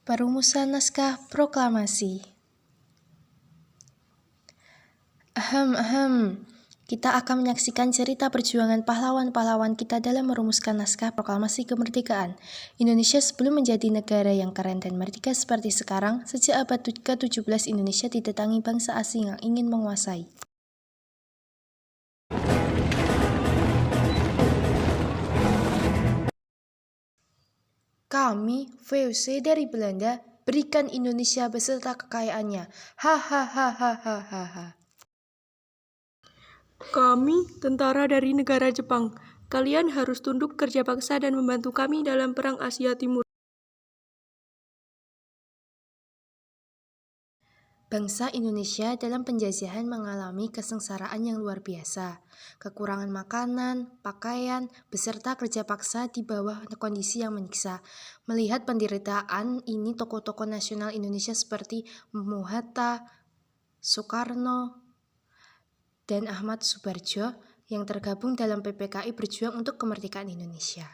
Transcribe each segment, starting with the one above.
Perumusan naskah proklamasi. Kita akan menyaksikan cerita perjuangan pahlawan-pahlawan kita dalam merumuskan naskah proklamasi kemerdekaan Indonesia sebelum menjadi negara yang keren dan merdeka seperti sekarang. Sejak abad ke-17 Indonesia didatangi bangsa asing yang ingin menguasai. Kami, VOC dari Belanda, berikan Indonesia beserta kekayaannya. Hahaha. Kami, tentara dari negara Jepang. Kalian harus tunduk kerja paksa dan membantu kami dalam Perang Asia Timur. Bangsa Indonesia dalam penjajahan mengalami kesengsaraan yang luar biasa. Kekurangan makanan, pakaian, beserta kerja paksa di bawah kondisi yang menyiksa. Melihat penderitaan ini, tokoh-tokoh nasional Indonesia seperti Hatta, Soekarno, dan Ahmad Subarjo yang tergabung dalam PPKI berjuang untuk kemerdekaan Indonesia.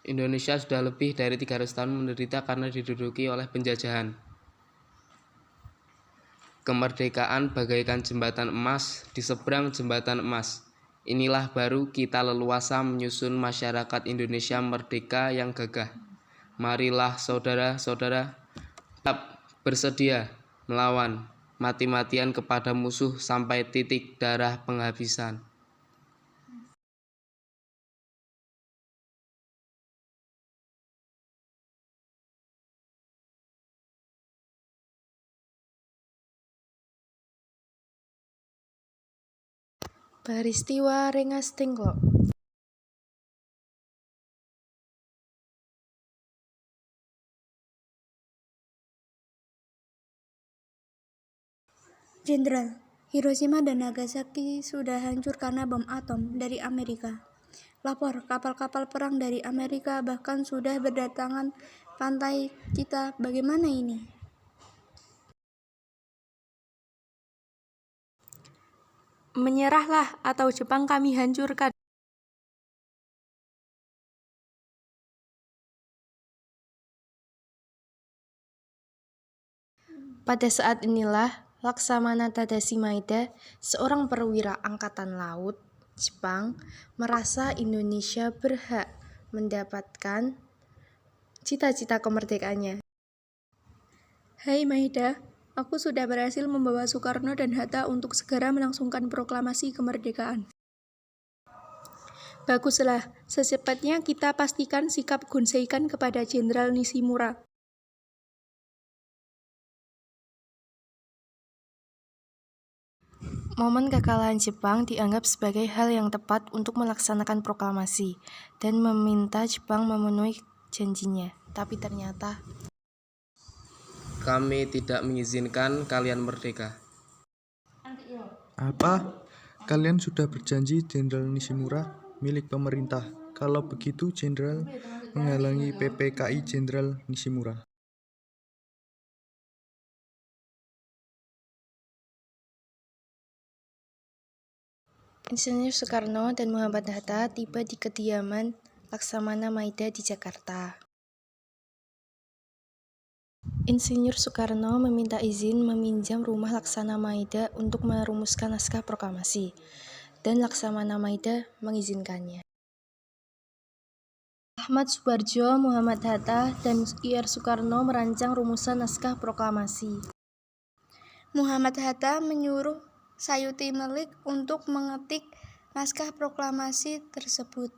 Indonesia sudah lebih dari 300 tahun menderita karena diduduki oleh penjajahan. Kemerdekaan bagaikan jembatan emas di seberang jembatan emas. Inilah baru kita leluasa menyusun masyarakat Indonesia merdeka yang gagah. Marilah saudara-saudara tetap bersedia melawan mati-matian kepada musuh sampai titik darah penghabisan. Peristiwa Rengas Dengklok. Jenderal, Hiroshima dan Nagasaki sudah hancur karena bom atom dari Amerika. Lapor, kapal-kapal perang dari Amerika bahkan sudah berdatangan pantai kita. Bagaimana ini? Menyerahlah atau Jepang kami hancurkan. Pada saat inilah Laksamana Tadashi Maeda, seorang perwira angkatan laut Jepang, merasa Indonesia berhak mendapatkan cita-cita kemerdekaannya. Hai Maeda, aku sudah berhasil membawa Soekarno dan Hatta untuk segera melangsungkan proklamasi kemerdekaan. Baguslah, secepatnya kita pastikan sikap Gonseikan kepada Jenderal Nishimura. Momen kekalahan Jepang dianggap sebagai hal yang tepat untuk melaksanakan proklamasi dan meminta Jepang memenuhi janjinya. Tapi ternyata Kami tidak mengizinkan kalian merdeka. Apa? Kalian sudah berjanji Jenderal Nishimura milik pemerintah. Kalau begitu Jenderal menghalangi PPKI Jenderal Nishimura. Insinyur Soekarno dan Muhammad Hatta tiba di kediaman Laksamana Maeda di Jakarta. Insinyur Soekarno meminta izin meminjam rumah Laksana Maeda untuk merumuskan naskah proklamasi, dan Laksamana Maeda mengizinkannya. Ahmad Subarjo, Muhammad Hatta, dan Ir Soekarno merancang rumusan naskah proklamasi. Muhammad Hatta menyuruh Sayuti Melik untuk mengetik naskah proklamasi tersebut.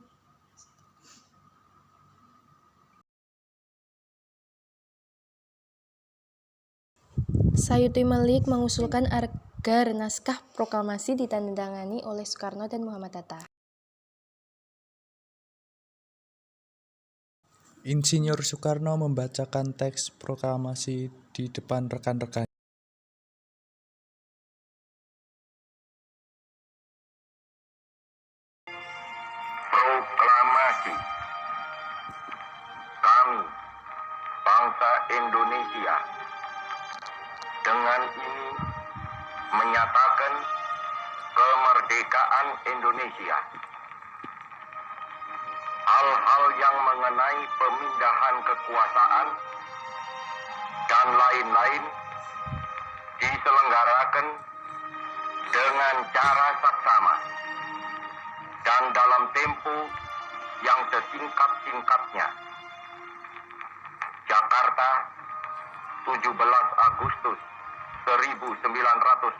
Sayuti Melik mengusulkan agar naskah proklamasi ditandatangani oleh Soekarno dan Muhammad Hatta. Insinyur Soekarno membacakan teks proklamasi di depan rekan-rekan. Proklamasi. Kami, bangsa Indonesia, dengan ini menyatakan kemerdekaan Indonesia. hal-hal yang mengenai pemindahan kekuasaan dan lain-lain diselenggarakan dengan cara saksama dan dalam tempo yang sesingkat-singkatnya. Jakarta, 17 Agustus 1945,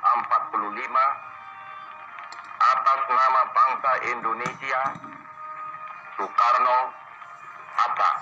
atas nama bangsa Indonesia, Soekarno, Hatta.